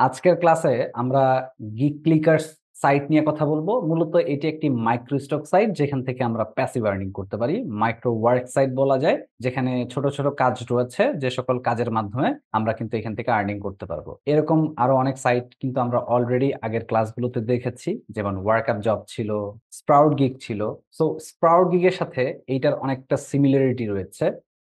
আজকের ক্লাসে আমরা গিগ ক্লিকার্স সাইট নিয়ে কথা বলবো। মূলত এটি একটি মাইক্রো স্টক সাইট যেখান থেকে আমরা প্যাসিভ আর্নিং করতে পারি। মাইক্রো ওয়ার্ক সাইট বলা যায়, যেখানে ছোট ছোট কাজ রয়েছে, যে সকল কাজের মাধ্যমে আমরা কিন্তু এখান থেকে আর্নিং করতে পারবো। এরকম আরো অনেক সাইট কিন্তু আমরা অলরেডি আগের ক্লাসগুলোতে দেখেছি, যেমন ওয়ার্ক আপ জব ছিল, স্প্রাউট গিগ ছিল। সো স্প্রাউট গিগের সাথে এইটার অনেকটা সিমিলারিটি রয়েছে,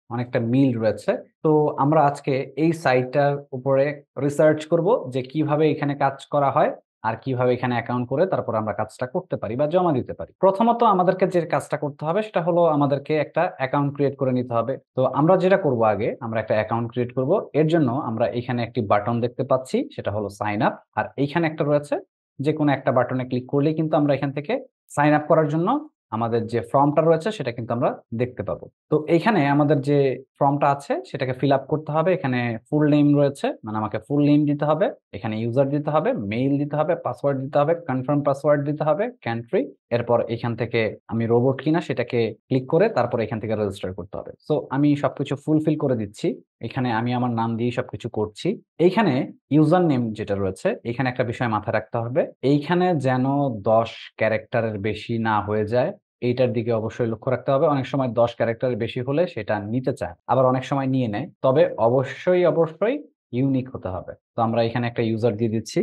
অনেকটা মিল রয়েছে। তো আমরা আজকে এই সাইটটার উপরে রিসার্চ করব যে কিভাবে এখানে কাজ করা হয় আর কিভাবে এখানে অ্যাকাউন্ট করে তারপর আমরা কাজটা করতে পারি বা জমা দিতে পারি। প্রথমত আমাদেরকে যে কাজটা করতে হবে সেটা হলো আমাদেরকে একটা অ্যাকাউন্ট ক্রিয়েট করে নিতে হবে। তো আমরা যেটা করব, আগে আমরা একটা অ্যাকাউন্ট ক্রিয়েট করব। এর জন্য আমরা এখানে একটি বাটন দেখতে পাচ্ছি, সেটা হলো সাইন আপ। আর এইখানে একটা রয়েছে, যে কোনো একটা বাটনে ক্লিক করলেই কিন্তু আমরা এখান থেকে সাইন আপ করার জন্য আমাদের যে ফর্মটা রয়েছে সেটা কিন্তু আমরা দেখতে পাবো। তো এইখানে আমাদের যে ফর্মটা আছে সেটাকে ফিল আপ করতে হবে। এখানে ফুল নেম রয়েছে, মানে আমাকে ফুল নেম দিতে হবে, এখানে ইউজার দিতে হবে, মেইল দিতে হবে, পাসওয়ার্ড দিতে হবে, কনফার্ম পাসওয়ার্ড দিতে হবে, কান্ট্রি। এরপর এখান থেকে আমি রোবট কিনা সেটাকে ক্লিক করে তারপর এখান থেকে রেজিস্টার করতে হবে। সো আমি সবকিছু ফুলফিল করে দিচ্ছি। এখানে আমি আমার নাম দিয়ে সবকিছু করছি। এইখানে ইউজার নেম যেটা রয়েছে, এখানে একটা বিষয় মাথায় রাখতে হবে, এইখানে যেন 10 ক্যারেক্টারের বেশি না হয়ে যায়। এইটার দিকে অবশ্যই লক্ষ্য রাখতে হবে। অনেক সময় 10 ক্যারেক্টারের বেশি হলে সেটা নিতে চায়, আবার অনেক সময় নিয়ে নেয়। তবে অবশ্যই অবশ্যই ইউনিক হতে হবে। তো আমরা এখানে একটা ইউজার দিয়ে দিচ্ছি,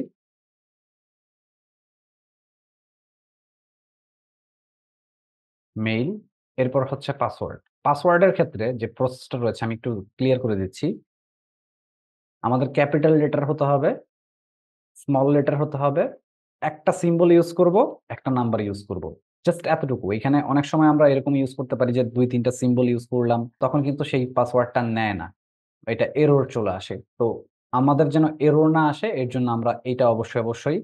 মেইল। এরপর হচ্ছে পাসওয়ার্ড। পাসওয়ার্ডের ক্ষেত্রে যে প্রসেসটা রয়েছে আমি একটু ক্লিয়ার করে দিচ্ছি। আমাদের ক্যাপিটাল লেটার হতে হবে, স্মল লেটার হতে হবে, একটা সিম্বল ইউজ করব, একটা নাম্বার ইউজ করব। জাস্ট এতটুকু। এখানে অনেক সময় আমরা এরকম ইউজ করতে পারি যে 2-3টা সিম্বল ইউজ করলাম, তখন কিন্তু সেই পাসওয়ার্ডটা নেয় না, এটা এরর চলে আসে। তো আমাদের যেন এরর না আসে এর জন্য আমরা এটা অবশ্যই অবশ্যই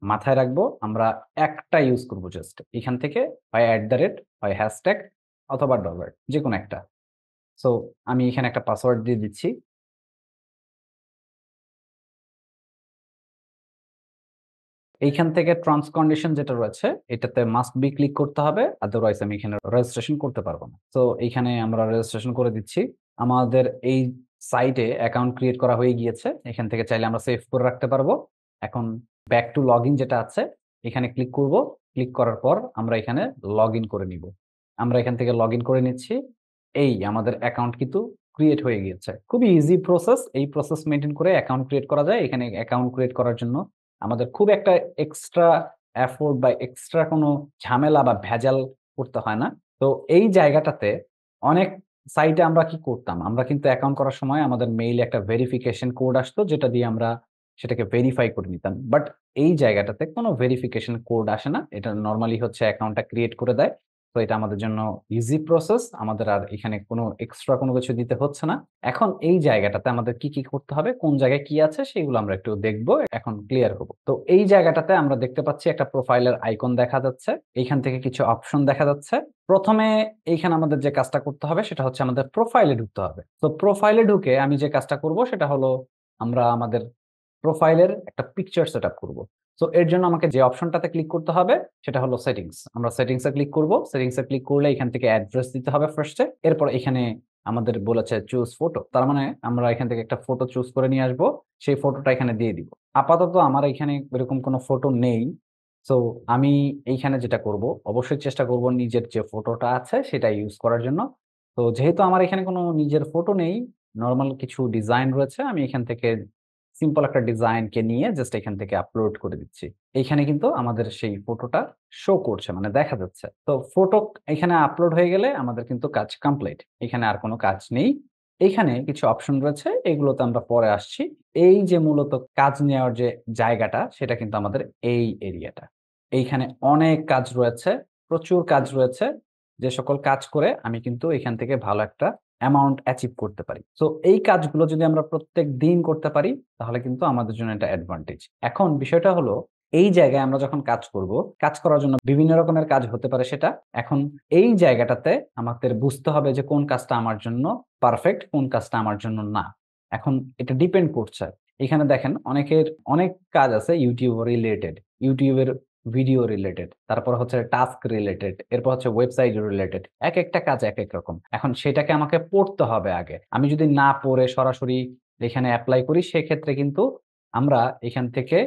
মাথায় রাখবো। আমরা একটা ইউজ করব জাস্ট এখান থেকে, হয় @, হয় হ্যাশট্যাগ, অথবা ডলার, যে কোনো একটা। সো আমি এখানে একটা পাসওয়ার্ড দিয়ে দিচ্ছি। এইখান থেকে ট্রান্স কন্ডিশন যেটা রয়েছে এটাতে মাস্ট বি ক্লিক করতে হবে, আদারওয়াইজ আমি এখানে রেজিস্ট্রেশন করতে পারবো না। তো এইখানে আমরা রেজিস্ট্রেশন করে দিচ্ছি। আমাদের এই সাইটে অ্যাকাউন্ট ক্রিয়েট করা হয়ে গিয়েছে। এখান থেকে চাইলে আমরা সেভ করে রাখতে পারবো। এখন ব্যাক টু লগইন যেটা আছে, এখানে ক্লিক করব। ক্লিক করার পর আমরা এখানে লগইন করে নিব। আমরা এখান থেকে লগইন করে নিচ্ছি। এই আমাদের অ্যাকাউন্ট কিন্তু ক্রিয়েট হয়ে গিয়েছে। খুবই ইজি প্রসেস। এই প্রসেস মেইনটেইন করে অ্যাকাউন্ট ক্রিয়েট করা যায়। এখানে অ্যাকাউন্ট ক্রিয়েট করার জন্য আমাদের খুব একটা এক্সট্রা এফোর্ট বা এক্সট্রা কোনো ঝামেলা বা ভেজাল করতে হয় না। তো এই জায়গাটাতে অনেক সাইটে আমরা কি করতাম? আমরা কিন্তু অ্যাকাউন্ট করার সময় আমাদের মেইলে একটা ভেরিফিকেশন কোড আসতো, যেটা দিয়ে আমরা সেটাকে ভেরিফাই করে নিতাম। বাট এই জায়গাটাতে কোনো ভেরিফিকেশন কোড আসে না। এটা নরমালি হচ্ছে অ্যাকাউন্টটা ক্রিয়েট করে দেয়। তো এটা আমাদের জন্য ইজি প্রসেস। আমাদের আর এখানে কোনো এক্সট্রা কোনো কিছু দিতে হচ্ছে না। এখন এই জায়গাটাতে আমাদের কি করতে হবে, কোন জায়গায় কি আছে সেগুলো আমরা একটু দেখব। এখন ক্লিয়ার হবো। তো এই জায়গাটাতে আমরা দেখতে পাচ্ছি একটা প্রোফাইলের আইকন দেখা যাচ্ছে। এইখান থেকে কিছু অপশন দেখা যাচ্ছে। প্রথমে এইখানে আমাদের যে কাজটা করতে হবে সেটা হচ্ছে আমাদের প্রোফাইলে ঢুকতে হবে। তো প্রোফাইলে ঢুকে আমি যে কাজটা করব সেটা হলো, আমরা আমাদের প্রোফাইলের একটা পিকচার সেটআপ করব। সো এর জন্য আমাকে যে অপশনটাতে ক্লিক করতে হবে সেটা হলো সেটিংস। আমরা সেটিংস এ ক্লিক করব। সেটিংস এ ক্লিক করলে এখান থেকে অ্যাড্রেস দিতে হবে ফার্স্টে। এরপর এখানে আমাদের বলেছে চুজ ফটো। তার মানে আমরা এখান থেকে একটা ফটো চুজ করে নিয়ে আসবো। সেই ফটোটা এখানে দিয়ে দিব। আপাতত আমার এখানে এরকম কোনো ফটো নেই। সো আমি এইখানে যেটা করব, অবশ্যই চেষ্টা করব নিজের যে ফটোটা আছে সেটা ইউজ করার জন্য। তো যেহেতু আমার এখানে কোনো নিজের ফটো নেই, নরমাল কিছু ডিজাইন রয়েছে, আমি এখান থেকে সিম্পল একটা ডিজাইনকে নিয়ে জাস্ট এখান থেকে আপলোড করে দিচ্ছি। এইখানে কিন্তু আমাদের সেই ফটোটা শো করছে, মানে দেখা যাচ্ছে। তো ফটো এখানে আপলোড হয়ে গেলে আমাদের কিন্তু কাজ কমপ্লিট। এখানে আর কোনো কাজ নেই। এইখানে কিছু অপশন রয়েছে, এগুলোতে আমরা পরে আসছি। এই যে মূলত কাজ নেওয়ার যে জায়গাটা সেটা কিন্তু আমাদের এই এরিয়াটা। এইখানে অনেক কাজ রয়েছে, প্রচুর কাজ রয়েছে। যে সকল কাজ করে আমি কিন্তু এখান থেকে ভালো একটা অ্যামাউন্ট অ্যাচিভ করতে পারি। সো এই কাজগুলো যদি আমরা প্রত্যেক দিন করতে পারি তাহলে কিন্তু আমাদের জন্য এটা অ্যাডভান্টেজ। এখন বিষয়টা হলো, এই জায়গায় আমরা যখন কাজ করব, কাজ করার জন্য বিভিন্ন রকমের কাজ হতে পারে সেটা। এখন এই জায়গাটাতে আমাদের বুঝতে হবে যে কোন কাজটা আমার জন্য পারফেক্ট, কোন কাজটা আমার জন্য না। এখন এটা ডিপেন্ড করছে। এখানে দেখেন অনেকের অনেক কাজ আছে YouTube রিলেটেড, YouTube এর ভিডিও রিলেটেড, তারপর হচ্ছে টাস্ক রিলেটেড, এরপর হচ্ছে ওয়েবসাইট রিলেটেড। একেকটা কাজ একেক রকম। এখন সেটাকে আমাকে পড়তে হবে আগে। আমি যদি না পড়ে সরাসরি এখানে এপ্লাই করি সেক্ষেত্রে কিন্তু আমরা এখান থেকে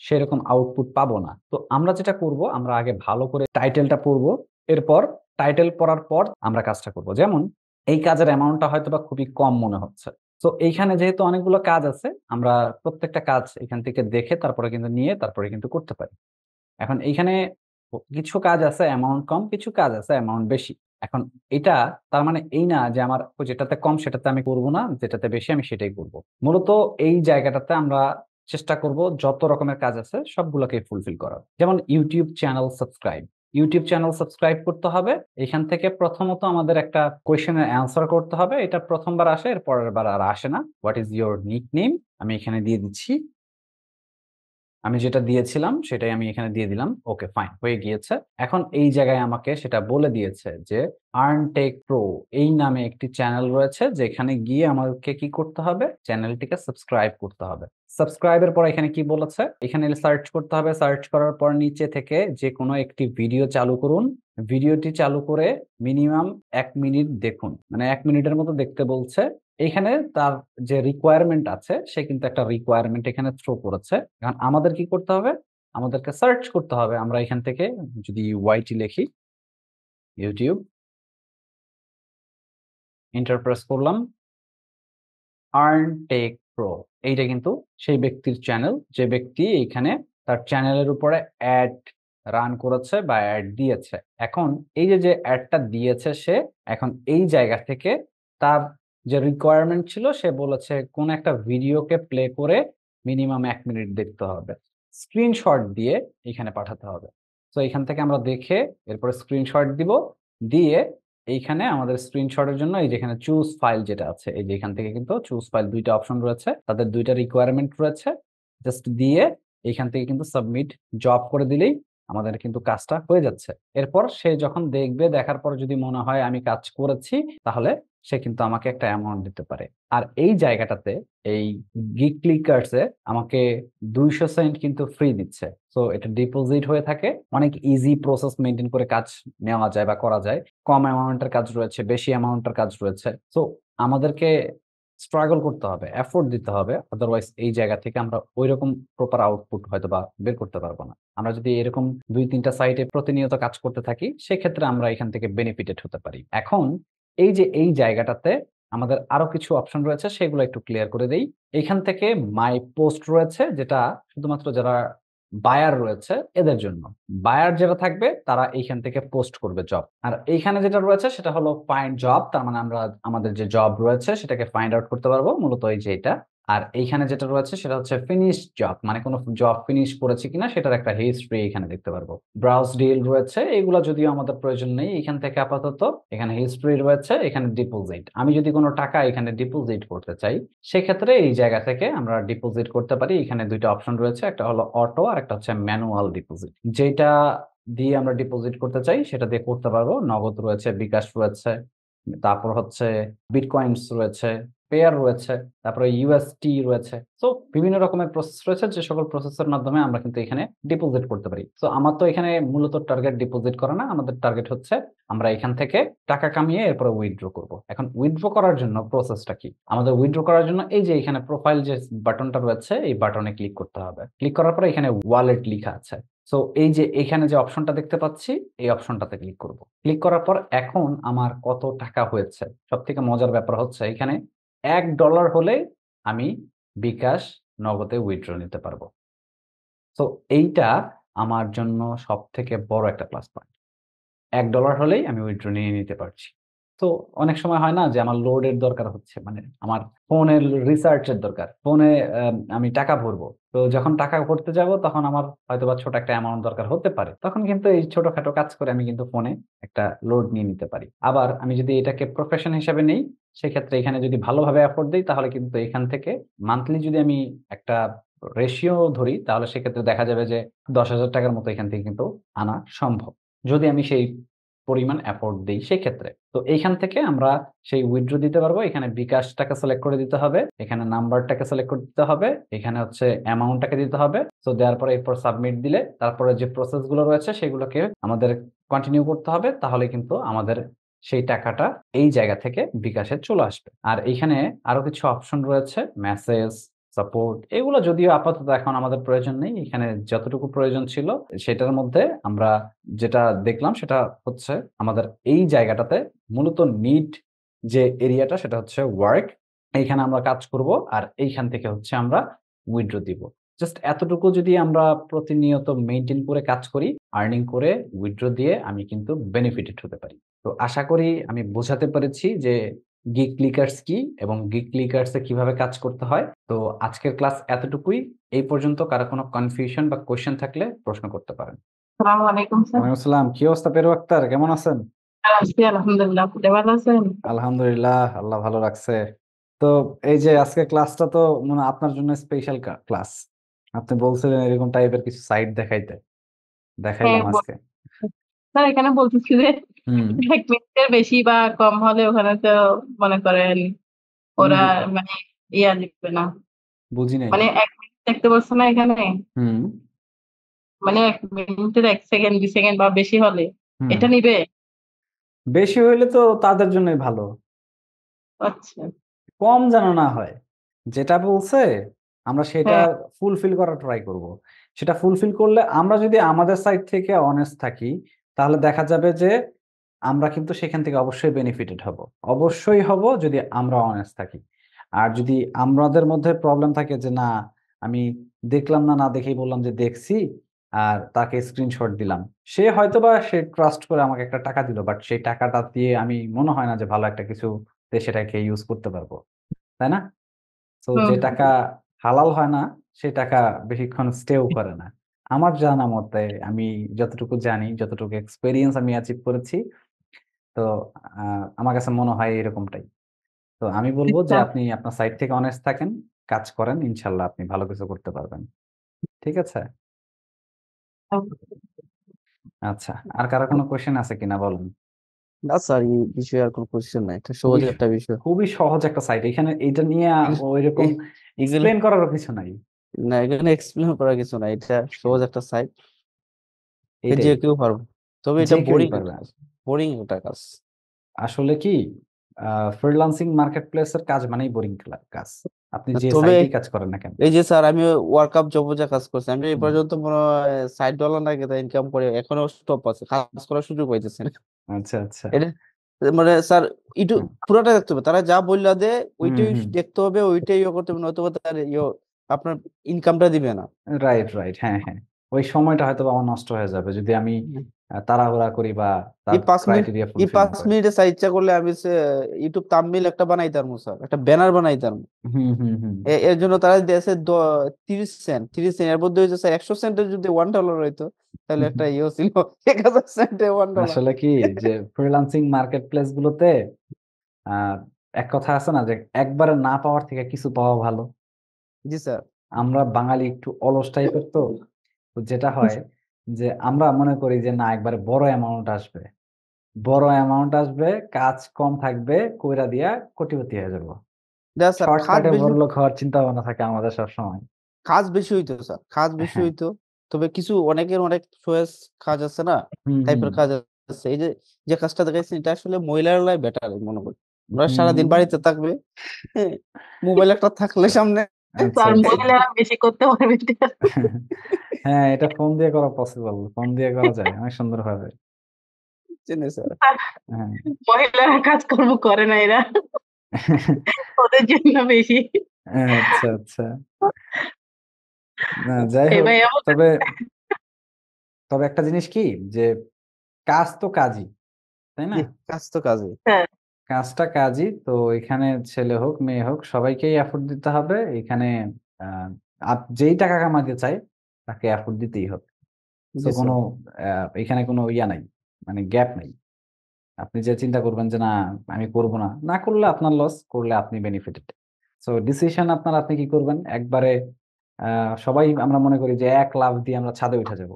সেরকম আউটপুট পাবো না। তো আমরা যেটা করব, আমরা আগে ভালো করে টাইটেলটা পড়বো। এরপর টাইটেল পড়ার পর আমরা কাজটা করব। যেমন এই কাজের অ্যামাউন্টটা হয়তোবা খুবই কম মনে হচ্ছে। তো এইখানে যেহেতু অনেকগুলো কাজ আছে, আমরা প্রত্যেকটা কাজ এখান থেকে দেখে তারপরে কিন্তু নিয়ে তারপরে কিন্তু করতে পারি। এখন এইখানে কিছু কাজ আছে অ্যামাউন্ট কম, কিছু কাজ আছে অ্যামাউন্ট বেশি। এখন এটা তার মানে এই না যে আমার যেটাতে কম সেটাতে আমি করব না, যেটাতে বেশি আমি সেটাই করব। মূলত এই জায়গাটাতে আমরা চেষ্টা করব যত রকমের কাজ আছে সবগুলোকে ফুলফিল করার। যেমন YouTube channel subscribe. YouTube channel subscribe করতে হবে। এখান থেকে প্রথমত আমাদের একটা কোয়েশ্চেনের অ্যান্সার করতে হবে। এটা প্রথমবার আসে, এর পরের বার আর আসে না। What is your nickname? আমি এখানে দিয়ে দিচ্ছি। আমি যেটা দিয়েছিলাম সেটাই আমি এখানে দিয়ে দিলাম। ওকে, ফাইন, হয়ে গিয়েছে। এখন এই জায়গায় আমাকে সেটা বলে দিয়েছে যে আর্নটেক প্রো এই নামে একটি চ্যানেল রয়েছে, যেখানে গিয়ে আমাকে কি করতে হবে, চ্যানেলটিকে সাবস্ক্রাইব করতে হবে। সাবস্ক্রাইবের পর এখানে কি বলেছে, এখানে সার্চ করতে হবে। সার্চ করার পর নিচে থেকে যে কোনো একটি ভিডিও চালু করুন। ভিডিওটি চালু করে মিনিমাম 1 মিনিট দেখুন, মানে 1 মিনিটের মতো দেখতে বলছে। এইখানে তার যে রিকোয়ারমেন্ট আছে, সে কিন্তু একটা রিকোয়ারমেন্ট এখানে থ্রো করেছে। এখন আমাদের কি করতে হবে, আমাদেরকে সার্চ করতে হবে। আমরা এখান থেকে যদি ওয়াইটি লিখি, ইউটিউব এন্টার প্রেস করলাম, আর্ন টেক প্রো, এইটা কিন্তু সেই ব্যক্তির চ্যানেল, যে ব্যক্তি এইখানে তার চ্যানেলের উপরে অ্যাড রান করেছে বা অ্যাড দিয়েছে। এখন এই যে যে অ্যাডটা দিয়েছে সে, এখন এই জায়গা থেকে তার যে রিকোয়ারমেন্ট ছিল, সে বলেছে কোন একটা ভিডিওকে প্লে করে মিনিমাম 1 মিনিট দেখতে হবে, স্ক্রিনশট দিয়ে এখানে পাঠাতে হবে। তো এখান থেকে আমরা দেখে এরপরে স্ক্রিনশট দিব, দিয়ে এইখানে আমাদের স্ক্রিনশটের জন্য এই যেখানে চুজ ফাইল যেটা আছে, এই যে এখান থেকে কিন্তু চুজ ফাইল দুইটা অপশন রয়েছে, তাদের দুইটা রিকোয়ারমেন্ট রয়েছে। জাস্ট দিয়ে এইখান থেকে কিন্তু সাবমিট জব করে দিলেই আমাদের কিন্তু কাজটা হয়ে যাচ্ছে। এরপর সে যখন দেখবে, দেখার পর যদি মনে হয় আমি কাজ করেছি, তাহলে সে কিন্তু আমাকে একটা অ্যামাউন্ট দিতে পারে। আর এই জায়গাটাতে এই গিগ ক্লিকার্সে আমাকে 200 সেন্ট কিন্তু ফ্রি দিচ্ছে। সো এটা ডিপোজিট হয়ে থাকে। অনেক ইজি প্রসেস মেনটেন করে কাজ নেওয়া যায় বা করা যায়। কম অ্যামাউন্টের কাজ রয়েছে, বেশি অ্যামাউন্টের কাজ রয়েছে। সো আমাদেরকে স্ট্রাগল করতে হবে, এফোর্ট দিতে হবে। আদারওয়াইজ এই জায়গা থেকে আমরা ওইরকম প্রপার আউটপুট হয়তো বা বের করতে পারবো না। আমরা যদি এরকম 2-3টা সাইটে প্রতিনিয়ত কাজ করতে থাকি, সেক্ষেত্রে আমরা এখান থেকে বেনিফিটেড হতে পারি। এখন এই যে এই জায়গাটাতে আমাদের আরো কিছু অপশন রয়েছে, সেগুলো একটু ক্লিয়ার করে দেই। এখান থেকে মাই পোস্ট রয়েছে, যেটা শুধুমাত্র যারা বায়ার রয়েছে এদের জন্য। বায়ার যারা থাকবে তারা এইখান থেকে পোস্ট করবে জব। আর এইখানে যেটা রয়েছে সেটা হলো ফাইন্ড জব, তার মানে আমরা আমাদের যে জব রয়েছে সেটাকে ফাইন্ড আউট করতে পারবো, মূলত এই যে এটা। আর এইখানে যেটা রয়েছে সেটা হচ্ছে ফিনিশ জব, মানে কোনো জব ফিনিশ করেছি কিনা সেটার একটা হিস্ট্রি এখানে দেখতে পারবো। ব্রাউজ ডিল রয়েছে, এগুলো যদিও আমাদের প্রয়োজন নেই এখান থেকে আপাতত। এখানে হিস্ট্রি রয়েছে, এখানে ডিপোজিট। আমি যদি কোনো টাকা এখানে ডিপোজিট করতে চাই, সেক্ষেত্রে এই জায়গা থেকে আমরা ডিপোজিট করতে পারি। এখানে দুইটা অপশন রয়েছে, একটা হলো অটো আর একটা হচ্ছে ম্যানুয়াল ডিপোজিট। যেটা দিয়ে আমরা ডিপোজিট করতে চাই সেটা দিয়ে করতে পারবো। নগদ রয়েছে, বিকাশ রয়েছে, তারপর হচ্ছে বিটকয়েন্স রয়েছে, পেয়ার রয়েছে, তারপরে ইউএসটি রয়েছে। সো বিভিন্ন রকমের প্রসেস রয়েছে, যে সকল প্রসেসের মাধ্যমে আমরা কিন্তু এখানে ডিপোজিট করতে পারি। সো আমার তো এখানে মূলত টার্গেট ডিপোজিট করা না, আমাদের টার্গেট হচ্ছে আমরা এখান থেকে টাকা কামিয়ে এরপরে উইথড্র করব। এখন উইথড্র করার জন্য প্রসেসটা কি, আমাদের উইথড্র করার জন্য এই যে এখানে প্রোফাইল যে বাটনটা রয়েছে, এই বাটনে ক্লিক করতে হবে। ক্লিক করার পরে এখানে ওয়ালেট লিখা আছে। সো এই যে এখানে যে অপশনটা দেখতে পাচ্ছি, এই অপশনটাতে ক্লিক করব। ক্লিক করার পর এখন আমার কত টাকা হয়েছে, সব থেকে মজার ব্যাপার হচ্ছে এখানে $1 হলে আমি বিকাশ নগদে উইথড্র নিতে পারবো। সো এইটা আমার জন্য সব থেকে বড় একটা প্লাস পয়েন্ট। $1 হলেই আমি উইথড্র নিয়ে নিতে পারছি। তো অনেক সময় হয় না যে আমার লোডের দরকার হচ্ছে, মানে আমার ফোনের রিসার্চ এর দরকার। ফোনে আমি টাকা ভরবো। তো যখন টাকা ভরতে যাব তখন আমার হয়তোবা ছোট একটা অ্যামাউন্ট দরকার হতে পারে। তখন কিন্তু এই ছোটখাটো কাজ করে আমি কিন্তু ফোনে একটা লোড নিয়ে নিতে পারি। আবার আমি যদি এটাকে প্রফেশন হিসাবে নেই, সেক্ষেত্রে এখানে যদি ভালোভাবে এফোর্ট দেই, তাহলে কিন্তু এখান থেকে মান্থলি যদি আমি একটা রেশিও ধরি, তাহলে সেক্ষেত্রে দেখা যাবে যে ৳১০,০০০ মতো এখান থেকে কিন্তু আনা সম্ভব। যদি আমি সেই পরিমাণ এফোর্ট দেই সেক্ষেত্রে। তো এইখান থেকে আমরা সেই উইথড্র দিতে পারবো। এখানে বিকাশটাকে সিলেক্ট করে দিতে হবে। এখানে নাম্বারটাকে সিলেক্ট করে দিতে হবে। এখানে হচ্ছে অ্যামাউন্টটাকে দিতে হবে। সো দেওয়ার পরে এরপর সাবমিট দিলে তারপরে যে প্রসেস গুলো রয়েছে সেগুলোকে আমাদের কন্টিনিউ করতে হবে। তাহলে কিন্তু আমাদের সেই টাকাটা এই জায়গা থেকে বিকাশে চলে আসবে। আর এইখানে আরো কিছু অপশন রয়েছে, মেসেজ, সাপোর্ট, এগুলো যদিও আপাতত এখন আমাদের প্রয়োজন নেই। এখানে যতটুকু প্রয়োজন ছিল সেটার মধ্যে আমরা যেটা দেখলাম সেটা হচ্ছে আমাদের এই জায়গাটাতে মূলত নিড যে এরিয়াটা সেটা হচ্ছে ওয়ার্ক। এইখানে আমরা কাজ করব আর এইখান থেকে হচ্ছে আমরা উইথড্র দিব। জাস্ট এতটুকু যদি আমরা প্রতিনিয়ত মেইনটেইন করে কাজ করি, আর্নিং করে উইথড্র দিয়ে আমি কিন্তু বেনিফিটেড হতে পারি। তো আশা করি আমি বোঝাতে পেরেছি যে গিগ ক্লিকার্স কি এবং গিগ ক্লিকার্স এ কিভাবে কাজ করতে হয়। তো আজকের ক্লাস এতটুকুই। এই পর্যন্ত কারো কোনো কনফিউশন বা কোয়েশ্চেন থাকলে প্রশ্ন করতে পারেন। আসসালামু আলাইকুম স্যার। ওয়ালাইকুম আসসালাম। কি অবস্থা পেরু আক্তার, কেমন আছেন? আছি আলহামদুলিল্লাহ। আপনি ভালো আছেন? আলহামদুলিল্লাহ, আল্লাহ ভালো রাখছে। তো এই যে আজকে ক্লাসটা তো মানে আপনার জন্য স্পেশাল ক্লাস। আপনি বলছিলেন এরকম টাইপের কিছু সাইট দেখাইতে, হ্যাঁ দেখাইলাম আজকে। স্যার, এখানে বলতেছি যে হুম। 1 মিনিটের বেশি বা কম হলে ওখানে তো মনে করেন ওরা মানে মানে ইয়া দিবে না। বুঝি নাই। মানে 1 মিনিট দেখতে বলছে না এখানে, হুম। মানে 1 মিনিটের 1 সেকেন্ড 2 সেকেন্ড বা বেশি হলে হুম। এটা নিবে। বেশি হইলে তো তাদের জন্যই ভালো, আচ্ছা। কম যেন না হয়। যেটা বলছে আমরা সেটা হ্যাঁ। ফুলফিল করার ট্রাই করব। সেটা ফুলফিল করলে আমরা যদি আমাদের সাইড থেকে অনেস্ট থাকি, তাহলে দেখা যাবে যে আমরা কিন্তু সেখান থেকে অবশ্যই বেনিফিটেড হব। অবশ্যই হব যদি আমরা অনেস্ট থাকি। আর যদি আমাদের মধ্যে প্রবলেম থাকে যে না, আমি দেখলাম না, না দেখেই বললাম যে দেখছি আর তাকে স্ক্রিনশট দিলাম, সে হয়তোবা সে ট্রাস্ট করে আমাকে একটা টাকা দিল, বাট সেই টাকাটা দিয়ে আমি মনে হয় না যে ভালো একটা কিছুতে সেটাকে ইউজ করতে পারবো, তাই না? তো হুম। যে টাকা হালাল হয় না সে টাকা বেশিক্ষণ স্টেও করে না। আমার জানা মতে, আমি যতটুকু জানি, যতটুকু এক্সপেরিয়েন্স আমি অ্যাচিভ করেছি, তো আমার কাছে মনে হয় এরকমটাই। তো আমি বলবো যে আচ্ছা। আপনি আপনার সাইড থেকে অনেস্ট থাকেন, কাজ করেন, ইনশাল্লাহ আপনি ভালো কিছু করতে পারবেন। ঠিক আছে? আচ্ছা, আর কারো কোনো কোয়েশ্চেন আছে কিনা বলেন। না স্যার, এই বিষয়ে আর কোনো কোশ্চেন নাই, এটা খুবই সহজ একটা বিষয়। খুবই সহজ একটা সাইট, এখানে এটা নিয়ে ওইরকম এ- এগুলো এক্সপ্লেন করারও কিছু নাই। না, এখানে এক্সপ্লেন করার কিছু নাই, এটা সহজ একটা সাইট, যে এটাই, কেউ পারবে। তবে যে এটা কেউই বোরিং পারবে। একটা কাজ, বোরিং একটা কাজ। আসলে কি, ফ্রিল্যান্সিং মার্কেট প্লেসের কাজ মানেই বোরিং কাজ, আপনি যে তবে সাইটেই কাজ করেন না কেন। এই যে স্যার, আমি ওয়ার্ক আপ জব যা কাজ করছি, আমি এই হুম। পর্যন্ত মনে হয় $60 না কেটে ইনকাম করে এখনো স্টপ আছে, কাজ করার সুযোগ পাইতেছে না। আচ্ছা আচ্ছা। এটা মানে স্যার, একটু হুম পুরোটা দেখতে হবে, তারা যা বললা দে হুম ওইটাই হুম। দেখতে হবে, ওইটাই ইয়ে করতে হবে, নয়তো তার আপনার ইনকামটা দিবে না। রাইট রাইট, হ্যাঁ হ্যাঁ। ওই সময়টা হয়তো বা আমার নষ্ট হয়ে যাবে যদি আমি তাড়াহুড়া করি বা তার এই 5 মিনিট, ক্রাইটেরিয়া এই ফুলফিল পাঁচ না করে। মিনিটে ইচ্ছা করলে আমি ইউটিউব থাম্বনেইল একটা বানাইতাম স্যার, একটা ব্যানার বানাইতাম। হুম হুম হুম। এর জন্য তারা দেশে 30 সেন্ট, এর মধ্যে হয়েছে স্যার 100 সেন্টের যদি $1 হইতো, তাহলে হুম, একটা হুম। ছিল 1000 সেন্টে $1। আসলে কি, যে ফ্রিল্যান্সিং মার্কেট প্লেস গুলোতে আহ এক কথা আছে না যে একবারে না পাওয়ার থেকে কিছু পাওয়া ভালো। জি স্যার। আমরা বাঙালি একটু অলস টাইপের, তো তো যেটা হয় যে আমরা মনে করি যে না একবারে বড় অ্যামাউন্ট আসবে, বড় অ্যামাউন্ট আসবে, কাজ কম থাকবে, কইরা দিয়া কোটিপতি হয়ে যাবো। যা স্যার, শর্টকাটে বড়লোক হওয়ার চিন্তা ভাবনা থাকে আমাদের সবসময়। কাজ বেশি হইতো স্যার, কাজ বেশি হ্যাঁ। হইতো। তবে কিছু অনেকের অনেক চয়েস কাজ আছে না, হুম হুম টাইপের কাজ আছে। এই যে যে কাজটা দেখাইছি, এটা আসলে মহিলারাই বেটার মনে করি। ওরা সারাদিন হুম। বাড়িতে থাকবে, মোবাইল একটা থাকলে সামনে। আচ্ছা স্যার, আচ্ছা। মহিলারা বেশি করতে পারবে এটা। হ্যাঁ, এটা ফোন দিয়ে করা পসিবল, ফোন দিয়ে করা যায় অনেক সুন্দর ভাবে। চেনে স্যার। স্যার, হ্যাঁ। মহিলারা কাজকর্ম করে না এরা, ওদের জন্য বেশি। আচ্ছা আচ্ছা। না যাই এই হোক, ভাই এমন। তবে তবে একটা জিনিস কি, যে কাজ তো কাজই, তাই না? জি, কাজ তো কাজে। হ্যাঁ। কাজটা কাজই তো, এখানে ছেলে হোক মেয়ে হোক সবাইকেই এফোর্ট দিতে হবে এখানে। আহ, যেই টাকা কামাতে চায় তাকে এফোর্ট দিতেই হবে। তো জি কোনো স্যার। এখানে কোনো ইয়া নাই, মানে গ্যাপ নাই। আপনি যে চিন্তা করবেন যে না আমি করব না, না করলে আপনার লস, করলে আপনি বেনিফিটেড। সো ডিসিশন আপনার, আপনি কি করবেন একবারে। সবাই আমরা মনে করি যে এক লাফ দিয়ে আমরা ছাদে উঠে যাব,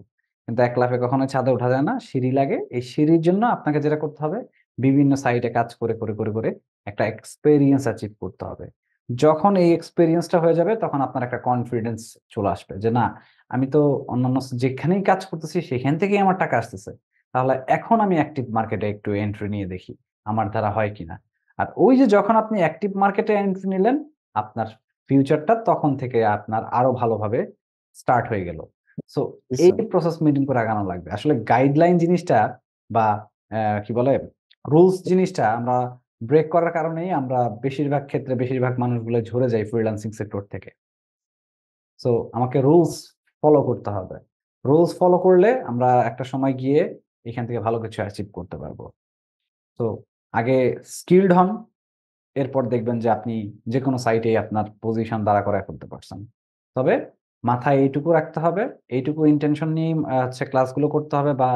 কিন্তু এক লাফে কখনো ছাদে ওঠা যায় না, সিঁড়ি লাগে। এই সিঁড়ির জন্য আপনাকে যেটা করতে হবে, বিভিন্ন সাইটে কাজ করে করে করে করে একটা এক্সপেরিয়েন্স অ্যাচিভ করতে হবে। যখন এই এক্সপেরিয়েন্সটা হয়ে যাবে তখন আপনার একটা কনফিডেন্স চলে আসবে যে না, আমি তো অন্যান্য যেখানেই কাজ করতেছি সেখান থেকেই আমার টাকা আসতেছে, তাহলে এখন আমি অ্যাক্টিভ মার্কেটে একটু এন্ট্রি নিয়ে দেখি আমার দ্বারা হয় কিনা। আর ওই যে যখন আপনি অ্যাক্টিভ মার্কেটে এন্ট্রি নিলেন, আপনার ফিউচারটা তখন থেকে আপনার আরো ভালোভাবে স্টার্ট হয়ে গেল। সো জি এই স্যার প্রসেস মেনটেন করে আগানো লাগবে। আসলে গাইডলাইন জিনিসটা বা কি বলে রুলস জিনিসটা আমরা ব্রেক করার কারণেই আমরা বেশিরভাগ ক্ষেত্রে বেশিরভাগ মানুষগুলো ঝরে যাই ফ্রিল্যান্সিং সেক্টর থেকে। সো আমাকে রুলস ফলো করতে হবে। রুলস ফলো করলে আমরা একটা সময় গিয়ে এখান থেকে ভালো কিছু অ্যাচিভ করতে পারবো। তো আগে স্কিলড হন, এরপর দেখবেন যে আপনি যে কোনো সাইটে আপনার পজিশন দাঁড়া করায় ফেলতে পারছেন। তবে মাথায় এইটুকু রাখতে হবে, এইটুকু ইন্টেনশন নিয়ে হচ্ছে ক্লাসগুলো করতে হবে বা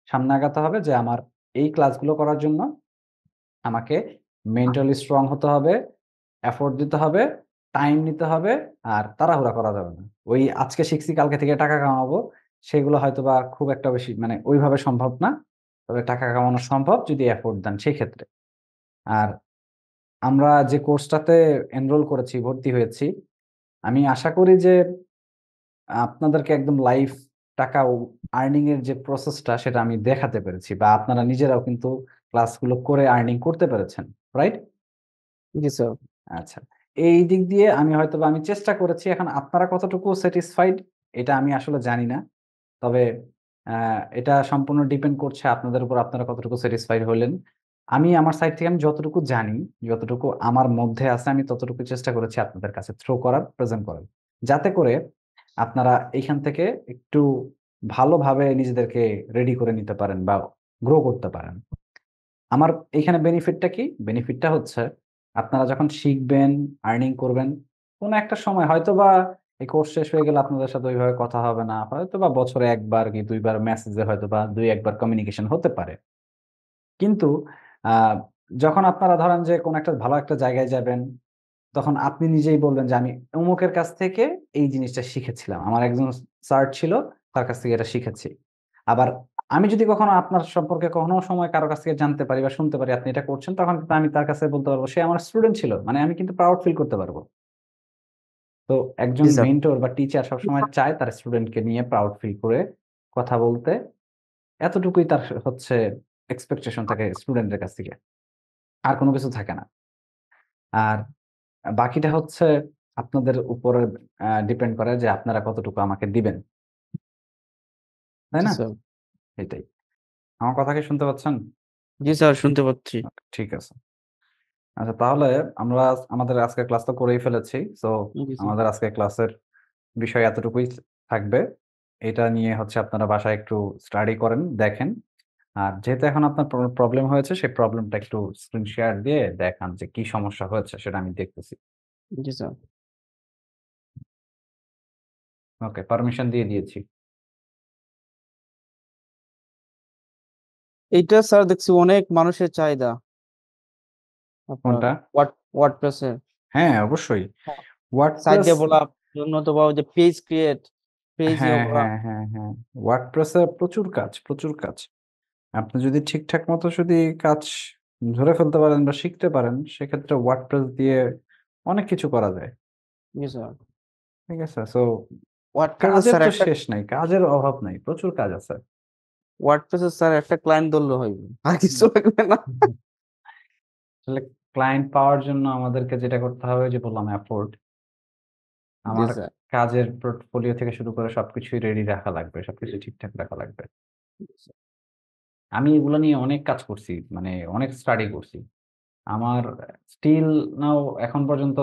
সামনে আগাতে হবে যে আমার এই ক্লাসগুলো করার জন্য আমাকে মেন্টালি স্ট্রং হতে হবে, এফোর্ট দিতে হবে, টাইম নিতে হবে, আর তাড়াহুড়া করা যাবে না। ওই আজকে শিখছি কালকে থেকে টাকা কামাবো, সেগুলো হয়তোবা খুব একটা বেশি মানে ওইভাবে সম্ভব না। তবে টাকা কামানো সম্ভব যদি এফোর্ট দেন সেক্ষেত্রে। আর আমরা যে কোর্সটাতে এনরোল করেছি, ভর্তি হয়েছি, আমি আশা করি যে আপনাদেরকে একদম লাইভ টাকা আর্নিং এর যে প্রসেসটা সেটা আমি দেখাতে পেরেছি বা আপনারা নিজেরাও কিন্তু ক্লাসগুলো করে আর্নিং করতে পেরেছেন। রাইট? জি স্যার আচ্ছা। এই দিক দিয়ে আমি হয়তোবা আমি চেষ্টা করেছি। এখন আপনারা কতটুকু স্যাটিসফাইড এটা আমি আসলে জানি না। তবে এটা সম্পূর্ণ ডিপেন্ড করছে আপনাদের উপর আপনারা কতটুকু স্যাটিসফাইড হলেন। আমি আমার সাইড থেকে আমি যতটুকু জানি, যতটুকু আমার মধ্যে আছে আমি ততটুকু চেষ্টা করেছি আপনাদের কাছে থ্রো করার, প্রেজেন্ট করার। যাতে করে আপনারা এইখান থেকে একটু ভালোভাবে নিজেদেরকে রেডি করে নিতে পারেন বা গ্রো করতে পারেন। আমার এইখানে বেনিফিটটা কি? বেনিফিটটা হচ্ছে আপনারা যখন শিখবেন, আর্নিং করবেন, কোন একটা সময় হয়তোবা এই কোর্স শেষ হয়ে গেলে আপনাদের সাথে ওইভাবে কথা হবে না। হয়তোবা বছরে ১ বার কি ২ বার মেসেজে হয়তোবা ২-১ বার কমিউনিকেশন হতে পারে। কিন্তু আ যখন আপনারা ধরেন যে কোন একটা ভালো একটা জায়গায় যাবেন, তখন আপনি নিজেই বলবেন যে, "আমি অমুকের কাছ থেকে এই জিনিসটা শিখেছিলাম। আমার একজন স্যার ছিল, তার কাছ থেকে এটা শিখেছি।" আবার আমি যদি কখনো আপনার সম্পর্কে কখনো সময় কারো কাছ থেকে জানতে পারি বা শুনতে পারি আপনি এটা করছেন, তখন কিন্তু আমি তার কাছে বলতে পারবো, "সে আমার স্টুডেন্ট ছিল।" মানে আমি কিন্তু প্রাউড ফিল করতে পারবো। তো একজন জি স্যার মেন্টর বা টিচার সবসময় চায় তার স্টুডেন্টকে নিয়ে প্রাউড ফিল করে কথা বলতে। এতটুকুই তার হচ্ছে এক্সপেকটেশন থাকে স্টুডেন্টের কাছ থেকে। আর কোন কিছু থাকে না। আর বাকিটা হচ্ছে আপনাদের উপরে ডিপেন্ড করে যে আপনারা কতটুকু আমাকে দিবেন। তাই জি না? স্যার এটাই। আমার কথা কি শুনতে পাচ্ছেন? জি স্যার শুনতে পাচ্ছি ঠিক আছে। আচ্ছা তাহলে আমরা আমাদের আজকের ক্লাস তো করেই ফেলেছি। সো জি স্যার আমাদের আজকের ক্লাসের বিষয় এতটুকুই থাকবে। এটা নিয়ে হচ্ছে আপনারা বাসায় একটু স্টাডি করেন, দেখেন। আর যেহেতু এখন আপনার প্রবলেম হয়েছে সেই প্রবলেমটা একটু স্ক্রিন শেয়ার দিয়ে দেখান যে কি সমস্যা হয়েছে সেটা আমি দেখতেছি। জি স্যার ওকে, পারমিশন দিয়ে দিয়েছি। এইটা স্যার দেখছি অনেক মানুষের চাহিদা আপনার কোনটা? ওয়ার্ডপ্রেস এর হ্যাঁ, অবশ্যই। সাইট ওয়ার্ডপ্রেস ডেভেলপ জন্য তো বা ওই যে পেজ ক্রিয়েট পেজ ইয়ে হ্যাঁ, করা হ্যাঁ, হ্যাঁ, হ্যাঁ। ওয়ার্ডপ্রেসে প্রচুর কাজ, প্রচুর কাজ। আপনি যদি ঠিকঠাক মতো যদি কাজ ধরে ফেলতে পারেন বা শিখতে পারেন, সেক্ষেত্রে ওয়ার্ডপ্রেস দিয়ে অনেক কিছু করা যায়। জি স্যার ঠিক আছে? সো ওয়ার্ডপ্রেস কাজের স্যার তো একটা শেষ নাই। কাজের অভাব নাই। প্রচুর কাজ আছে। ওয়ার্ডপ্রেস স্যার একটা ক্লায়েন্ট ধরলে হইবে আর কিছু লাগবে না হুম। আসলে ক্লায়েন্ট পাওয়ার জন্য আমাদেরকে যেটা করতে হবে ওই যে বললাম এফোর্ট। জি আমার স্যার কাজের পোর্টফোলিও থেকে শুরু করে সবকিছুই রেডি রাখা লাগবে। সবকিছু ঠিকঠাক রাখা লাগবে। আমি এগুলো নিয়ে অনেক কাজ করছি। মানে অনেক স্টাডি করছি। আমার স্টিল নাও এখন পর্যন্ত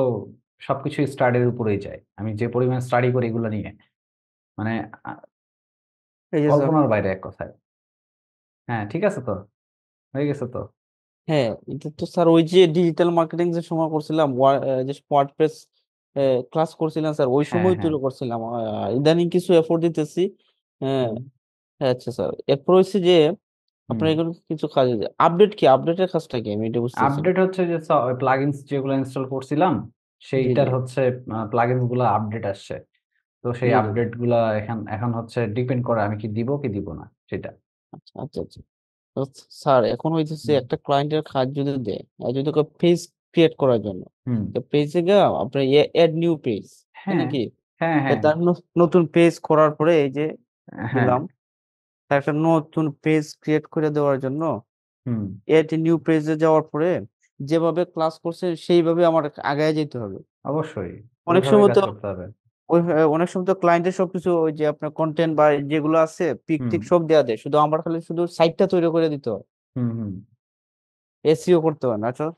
সবকিছুই স্টাডির উপরেই যায়। আমি যে পরিমাণ স্টাডি করি এগুলো নিয়ে, মানে আ এই যে স্যার কল্পনার বাইরে এক কথায়। হ্যাঁ, ঠিক আছে তো? হয়ে গেছে তো? হ্যাঁ এটা তো স্যার ওই যে ডিজিটাল মার্কেটিং যে সময় করছিলাম যে ওয়ার্ডপ্রেস ক্লাস করছিলাম স্যার ওই হ্যাঁ, সময় হ্যাঁ। তৈরি করছিলাম ইদানিং কিছু এফোর্ট দিতেছি হ্যাঁ হুম, হ্যাঁ, আচ্ছা স্যার এরপর হচ্ছে যে হুম। আপনার এগুলো কিছু কাজ আপডেট কি আপডেটের কাজটা কি আমি এটা বুঝতেছি না আপডেট হচ্ছে যে প্লাগইনস যেগুলো ইনস্টল করছিলাম, জি সেইটার জি হচ্ছে প্লাগইনস গুলা আপডেট আসছে। তো সেই জি জি আপডেট গুলা এখন এখন হচ্ছে ডিপেন্ড করে আমি কি দিব কি দিব না সেটা। আচ্ছা আচ্ছা আচ্ছা তো স্যার এখন হইতেছে হুম, একটা ক্লায়েন্টের কাজ যদি দেয় আর যদি পেজ ক্রিয়েট করার জন্য হুম। তো পেজে গিয়ে আপনার এড নিউ পেজ তাই হ্যাঁ, নাকি হ্যাঁ, হ্যাঁ, তার নতুন পেজ করার পরে এই যে হ্যাঁ। দিলাম তার একটা নতুন পেজ ক্রিয়েট করে দেওয়ার জন্য হুম, এড নিউ পেজে যাওয়ার পরে যেভাবে ক্লাস করছে সেইভাবে আমার আগায় যেতে হবে অবশ্যই। অনেক ওইভাবে সময় কাজ তো করতে হবে। অনেক সময় তো ক্লায়েন্টের সবকিছু ওই যে আপনার কন্টেন্ট বা যেগুলো আছে পিক হুম টিক সব দেওয়া দেয়, শুধু আমার খালি শুধু সাইটটা তৈরি করে দিতে হয়, হুম হুম। এসইও করতে হয় না স্যার?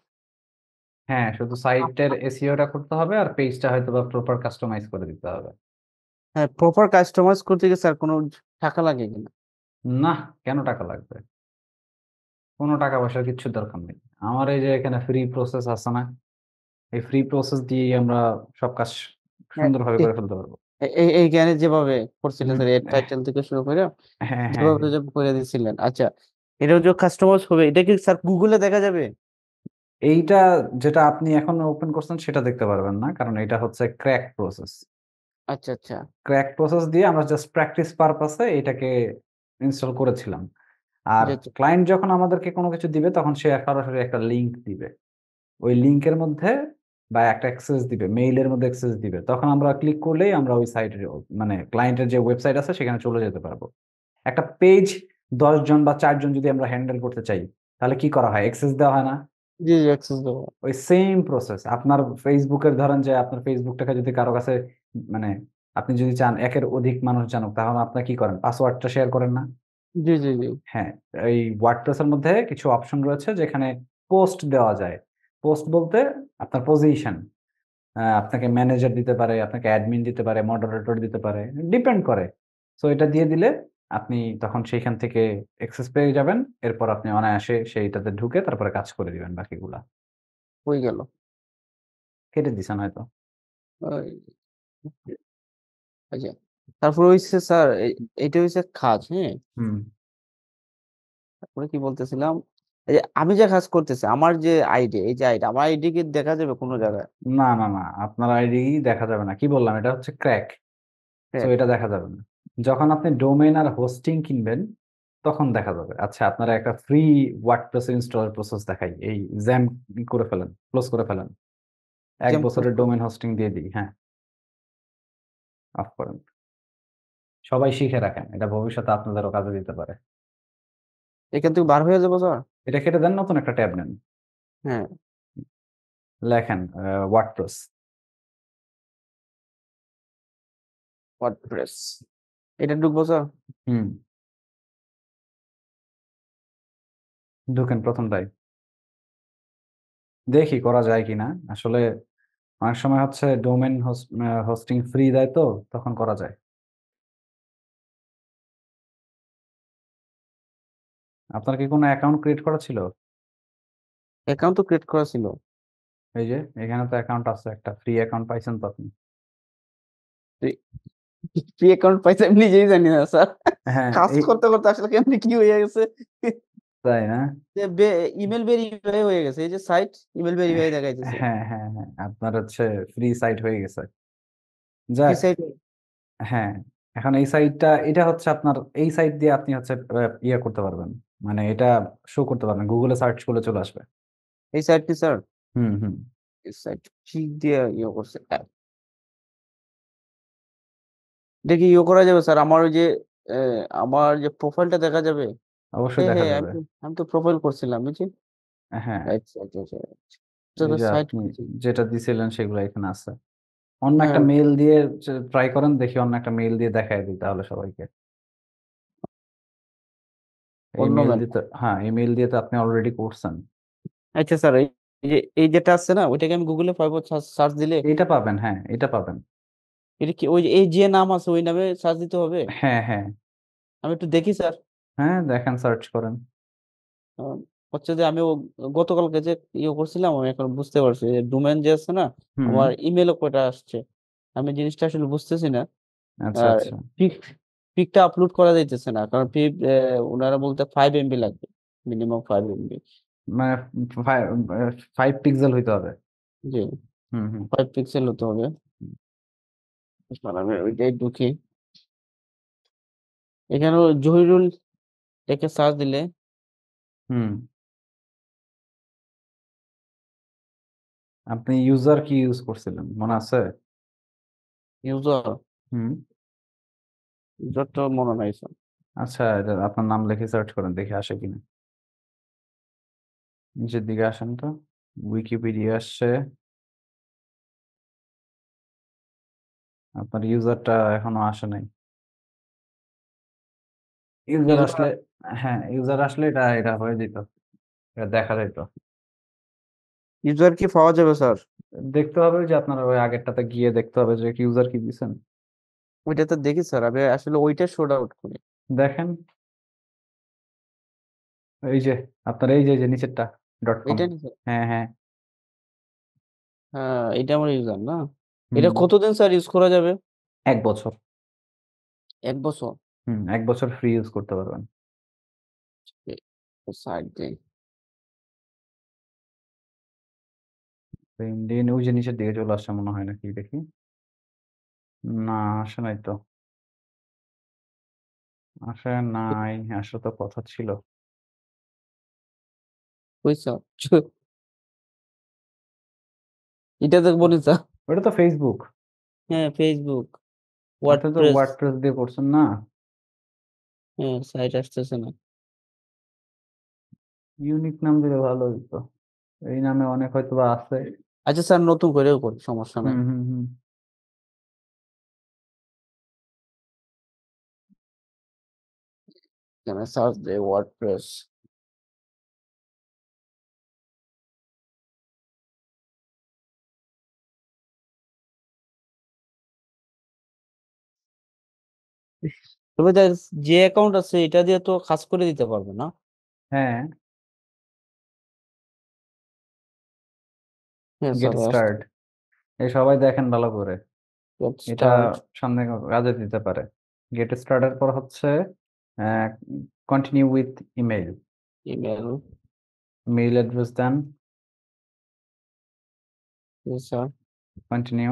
হ্যাঁ, শুধু সাইটের এসইওটা করতে হবে আর পেজটা হয়তো বা প্রপার কাস্টমাইজ করে দিতে হবে। হ্যাঁ, প্রপার কাস্টমাইজ করতে গেলে স্যার কোনো টাকা লাগে কিনা? না, কেন টাকা লাগবে? কোনো টাকা পয়সার কিচ্ছু দরকার নেই। আমার এই যে এখানে ফ্রি প্রসেস আছে না, এই ফ্রি প্রসেস দিয়েই আমরা সব কাজ হ্যাঁ, সুন্দরভাবে করে ফেলতে পারবো। এই জ্ঞানে যেভাবে করছিলেন হুম, স্যার, এর টাইটেল থেকে শুরু করে হ্যাঁ হ্যাঁ যেভাবে হ্যাঁ। যে করে দিয়েছিলেন, আচ্ছা এটা যে কাস্টমাইজ হবে এটা কি স্যার গুগলে দেখা যাবে? এইটা যেটা আপনি এখন ওপেন করছেন সেটা দেখতে পারবেন না, কারণ এটা হচ্ছে ক্র্যাক প্রসেস। আচ্ছা আচ্ছা। ক্র্যাক প্রসেস দিয়ে আমরা জাস্ট প্র্যাকটিস পারপাসে এটাকে ইনস্টল করেছিলাম। আর জি, জি। ক্লায়েন্ট যখন আমাদেরকে কোনো কিছু দিবে তখন সে সরাসরি একটা লিংক দিবে। ওই লিংকের মধ্যে বা একটা অ্যাক্সেস দিবে, মেইলের মধ্যে অ্যাক্সেস দিবে। তখন আমরা ক্লিক করলেই আমরা ওই সাইটের মানে ক্লায়েন্টের যে ওয়েবসাইট আছে সেখানে চলে যেতে পারবো। একটা পেজ ১০ জন বা ৪ জন যদি আমরা হ্যান্ডেল করতে চাই, তাহলে কি করা হয়? অ্যাক্সেস দেওয়া হয় না? জি, জি, অ্যাক্সেস দেবো। ওই সেম প্রসেস। আপনার ফেসবুকের ধরেন যে আপনার ফেসবুকটাকে যদি কারো কাছে মানে আপনি যদি চান একের অধিক মানুষ জানুক, তাহলে আপনার কি করেন? পাসওয়ার্ডটা শেয়ার করেন না? জি, জি, জি। হ্যাঁ, এই ওয়ার্ডপ্রেস এর মধ্যে কিছু অপশন রয়েছে যেখানে পোস্ট দেওয়া যায়। পোস্ট বলতে আপনার পজিশন। আপনাকে ম্যানেজার দিতে পারে, আপনাকে অ্যাডমিন দিতে পারে, মডারেটর দিতে পারে। ডিপেন্ড করে। সো এটা দিয়ে দিলে আপনি তখন সেইখান থেকে অ্যাক্সেস পেয়ে যাবেন। এরপর আপনি অনায়াসে সেইটাতে ঢুকে তারপরে কাজ করে দিবেন বাকিগুলা। হয়ে গেল। কেটে দিছেন হয়তো। ওই, আচ্ছা, তারপর হইছে স্যার এইটা হইছে কাজ, হ্যাঁ? হুম। তারপরে কি বলতেছিলাম, এই যে আমি যে কাজ করতেছি আমার যে আইডি, এই যে আইডি, আমার আইডি কি দেখা যাবে কোনো জায়গায়? না, না, না। আপনার আইডি দেখা যাবে না। কি বললাম? এটা হচ্ছে ক্র্যাক। সো হ্যাঁ। এটা দেখা যাবে না। যখন আপনি ডোমেইন আর হোস্টিং কিনবেন, তখন দেখা যাবে। আচ্ছা, আপনারা একটা ফ্রি ওয়ার্ডপ্রেস ইনস্টলার প্রসেস দেখাই। এই জ্যাম করে ফেলেন, ক্লোজ করে ফেলেন। ১ জেম বছরের ডোমেইন হোস্টিং দিয়ে দিই। হ্যাঁ, অফ করেন। সবাই শিখে রাখেন। এটা ভবিষ্যতে আপনাদেরও কাজে দিতে পারে। এখান থেকে বার হয়ে যাবো স্যার? এটা কেটে দেন, নতুন একটা ট্যাব নেন। হ্যাঁ। লেখেন ওয়ার্ডপ্রেস। ওয়ার্ডপ্রেস, এটা ঢুকবো স্যার? হুম, ঢুকেন ১ম টায়। দেখি করা যায় কিনা। আসলে অনেক সময় হচ্ছে ডোমেইন হোস্টিং ফ্রি দেয় তো, তখন করা যায়। আপনার কি কোনো অ্যাকাউন্ট ক্রিয়েট করা ছিল? অ্যাকাউন্ট তো ক্রিয়েট করা ছিল। এই যে এখানে তো অ্যাকাউন্ট আছে, একটা ফ্রি অ্যাকাউন্ট পাইছেন তো আপনি। ফ্রি অ্যাকাউন্ট পাইছে আমি নিজেই জানি না স্যার। হ্যাঁ, কাজ এই করতে করতে আসলে কেমনি কি হয়ে গেছে, তাই না? যে ইমেল ভেরিফাই হয়ে গেছে, এই যে সাইট ইমেল ভেরিফাই দেখাইতেছে। হ্যাঁ, হ্যাঁ, হ্যাঁ। আপনার হচ্ছে ফ্রি সাইট হয়ে গেছে। কি যাক, সাইট? হ্যাঁ। এখন এই সাইটটা এটা হচ্ছে আপনার এই সাইট দিয়ে আপনি হচ্ছে ইয়ে করতে পারবেন। মানে এটা শো করতে পারবেন। গুগলে সার্চ করলে চলে আসবে। এই সাইট কি স্যার? হুম, হুম। এই সাইট কি দিয়ে ইয়ে করছে? এটা কি ইয়ে করা যাবে স্যার? আমার ওই যে আমার যে প্রোফাইলটা দেখা যাবে? অবশ্যই হ্যাঁ, দেখা হ্যাঁ, যাবে। আমি তো প্রোফাইল করছিলাম, বুঝছি। হ্যাঁ, আচ্ছা, আচ্ছা, আচ্ছা, আচ্ছা। এই যে সাইট আপনি খুঁজছি। যেটা দিছিলেন সেগুলো এখানে আছে। অন্য একটা হ্যাঁ, মেইল দিয়ে ট্রাই করেন, দেখি অন্য একটা মেইল দিয়ে দেখায় দিই তাহলে সবাইকে। এই অন্য মেইল ম্যান। দিতে হ্যাঁ, এই মেইল দিয়ে তো আপনি অলরেডি করছেন। আচ্ছা স্যার, এই যেটা আছে না ওইটাকে আমি গুগলে পাবো, সার্চ দিলে? এইটা পাবেন, হ্যাঁ, এটা পাবেন। এটা কি ওই যে এই যে নাম আছে ওই নামে সার্চ দিতে হবে? হ্যাঁ, হ্যাঁ। আমি একটু দেখি স্যার। হ্যাঁ, দেখেন, সার্চ করেন। আহ, হচ্ছে যে আমি গতকালকে যে ইয়ে করছিলাম, আমি এখন বুঝতে পারছি যে ডোমেন যে আছে না, হুম, আমার ইমেলও কয়টা আসছে, আমি জিনিসটা আসলে বুঝতেছি না। আচ্ছা, আর আচ্ছা। পিক পিকটা আপলোড করা যাইতেছে না, কারণ ওনারা বলতে 5 MB লাগবে, মিনিমাম 5 MB। মানে 5 পিক্সেল হইতে হবে। জি, হুম, হুম, 5 পিক্সেল হতে হবে। আমি ওইটাই ঢুকি, এখানে জহিরুল একে সার্চ দিলে হুম। আপনি ইউজার কি ইউজ করছিলেন মনে আছে? ইউজার, হুম। ইউজারটা মনে নাই স্যার। আচ্ছা, এটা আপনার নাম লিখে সার্চ করেন, দেখি আসে কিনা। নিচের দিকে আসেন তো। উইকিপিডিয়া আসছে। আপনার ইউজারটা এখনো আসে নাই। ইউজার User আসলে, হ্যাঁ ইউজার আসলে এটা হয়ে যেত, এটা দেখা যেত। user কি পাওয়া যাবে স্যার? দেখতে হবে যে আপনার ওই আগেরটাতে গিয়ে দেখতে হবে যে ইউজার কি দিছেন। ওইটা তো দেখি স্যার, আমি আসলে ওইটা শোড আউট করি। দেখেন এই যে আপনার এই যে নিচেরটা .com। এটা নি স্যার? হ্যাঁ হ্যাঁ। হ্যাঁ, এটা আমার ইউজার না। এটা হুম, কতদিন স্যার ইউজ করা যাবে? 1 বছর। 1 বছর? 1 বছর ফ্রি ইউজ করতে পারবেন। সাইড দিই। ইন্ডিয়ান ওই যে নিচের দিকে চলে আসছে মনে হয়, নাকি দেখি। না আসে নাই তো, আসে নাই, আসলে তো কথা ছিল। কই স্যার? এটা দেখবো নি স্যার। ওটা তো ফেসবুক। হ্যাঁ, ফেসবুক, আপনি তো ওয়ার্ডপ্রেস। ওয়ার্ডপ্রেস দিয়ে করছেন না। হ্যাঁ, সাইট আসতেছে না। ইউনিক নাম দিলে ভালো হতো, এই নামে অনেক হয়তো বা আছে। আচ্ছা স্যার, নতুন করেও করি, সমস্যা নাই। হুম। এখানে সার্চ দেই ওয়ার্ডপ্রেস। তবে যে অ্যাকাউন্ট আছে এটা দিয়ে তো কাজ করে দিতে পারবে না? হ্যাঁ, হ্যাঁ গেট স্যার, স্টার্ট, এই সবাই দেখেন ভালো করে, এটা স্টার্ট সামনে কাজে দিতে পারে। গেট স্টার্টের পর হচ্ছে continue with email, email. Mail address দেন, স্যার, কন্টিনিউ।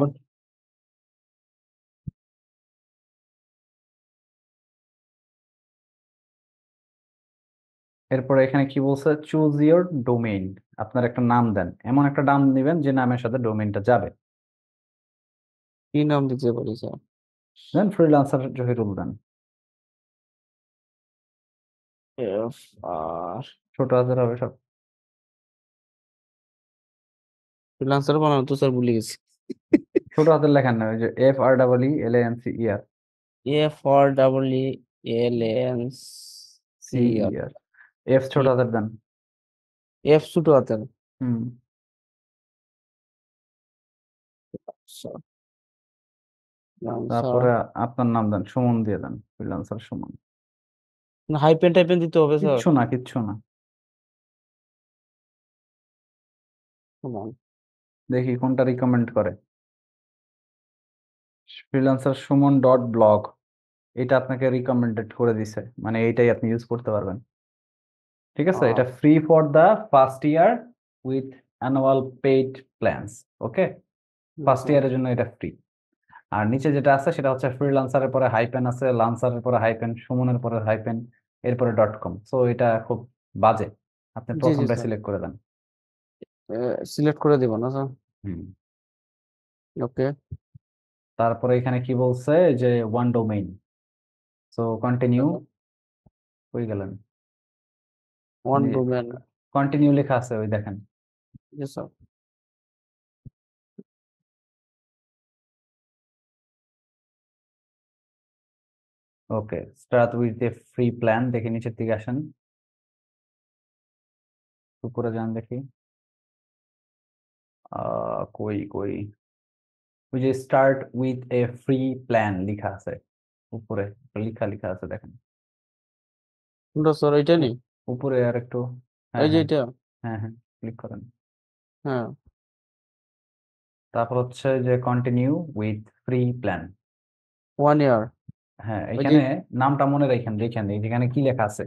এরপরে এখানে কি বলছে, চুজ ইওর ডোমেইন, আপনার একটা নাম দেন, এমন একটা নাম দিবেন যে নামের সাথে ডোমেইনটা যাবে। কি নাম দিতে পারি স্যার? দেন ফ্রিল্যান্সার জহিরুল দেন, এফ আর ছোট হাতের হবে সব। ফ্রিল্যান্সার বানানো তো স্যার ভুলে গেছি। ছোট হাতের লেখার না, ওই যে FREELANCER, FREELANCER। CER, এফ ছোট হাতের দেন। এফ ছোট হাতের। হুম, তারপরে আপনার নাম দেন, সুমন দিয়ে দেন, ফ্রিল্যান্সার সুমন। হাইপেন টাইপেন দিতে হবে স্যার? কিচ্ছু না, কিচ্ছু না। দেখি কোনটা রিকমেন্ড করে। ফ্রিল্যান্সার সুমন .blog, এটা আপনাকে রিকমেন্ডেড করে দিছে, মানে এইটাই আপনি ইউজ করতে পারবেন। ঠিক আছে, এটা free for the first year with annual paid plans. Okay, first ইয়ারের জন্য এটা ফ্রি। আর নিচে যেটা আছে সেটা হচ্ছে ফ্রিল্যান্সারের পরে হাইপেন আছে, লান্সারের পরে হাইপেন, সুমনের পরে হাইপেন, এরপরে .com। সো এটা খুব বাজে, আপনি জি জি প্রথমটা স্যার, সিলেক্ট করে দেন। সিলেক্ট করে দিব না স্যার? হুম, ওকে। তারপরে এখানে কি বলছে যে ওয়ান ডোমেইন, সো কন্টিনিউ। হয়ে গেলেন, ওয়ান ডোমেন। কন্টিনিউ লেখা আছে ওই দেখেন। জি sir. Okay, start with a free plan, দেখে নিচের দিকে আসেন, উপরে যান দেখি। কই কই, ওই যে start with a free plan লেখা আছে উপরে, লেখা লেখা আছে দেখেন। কোনটা স্যার, এটা নি? উপরে আর একটু, হ্যাঁ এই যে হ্যাঁ এটা? হ্যাঁ হ্যাঁ, ক্লিক করেন। হ্যাঁ। তারপর হচ্ছে যে কন্টিনিউ উইথ ফ্রি প্ল্যান। 1 ইয়ার। হ্যাঁ, ওই যে। এখানে নামটা মনে রাখেন, দেখেন এই যেখানে কি লেখা আছে।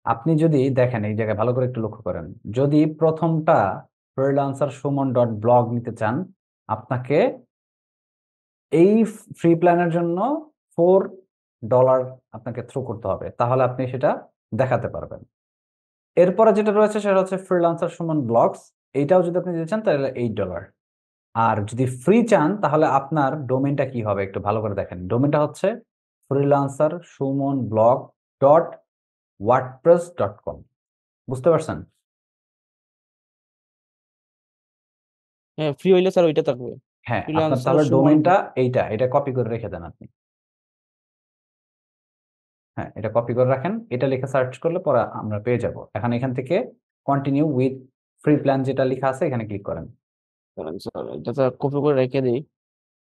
আপনি যদি দেখেন এই জায়গায় ভালো করে একটু লক্ষ্য করেন, যদি প্রথমটা ফ্রিল্যান্সার সুমন .blog নিতে চান, আপনাকে এই ফ্রি প্ল্যানের জন্য $4 আপনাকে থ্রো করতে হবে, তাহলে আপনি সেটা দেখাতে পারবেন। এরপরে যেটা রয়েছে সেটা হচ্ছে ফ্রিল্যান্সার সুমন ব্লগস, এইটাও যদি আপনি দিতে চান তাহলে $8। আর যদি ফ্রি চান তাহলে আপনার ডোমেনটা কি হবে একটু ভালো করে দেখেন, ডোমেনটা হচ্ছে ফ্রিল্যান্সার সুমন ব্লগ .wordpress.com। বুঝতে পারছেন? হ্যাঁ, ফ্রি হইলে স্যার ওইটা থাকবে। হ্যাঁ, আপনার ফ্রিল্যান্সার তাহলে সুমন ডোমেইনটা এটা কপি করে রেখে দেন আপনি। হ্যাঁ, এটা কপি করে রাখেন, এটা লিখে সার্চ করলে পরে আমরা পেয়ে যাব। এখন এখান থেকে কন্টিনিউ উইথ ফ্রি প্ল্যান যেটা লেখা আছে এখানে ক্লিক করেন। স্যার, এটা তো কপি করে রেখে দিই।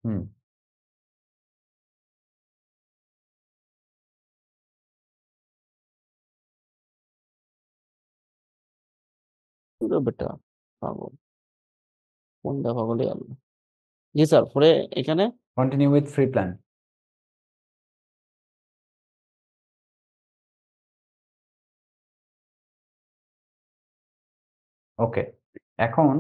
হুম পুরো বেটা পাগল, কোনটা পাগলই আল্লাহ। জি স্যার, পরে এখানে কন্টিনিউ উইথ ফ্রি প্ল্যান। ওকে, এখন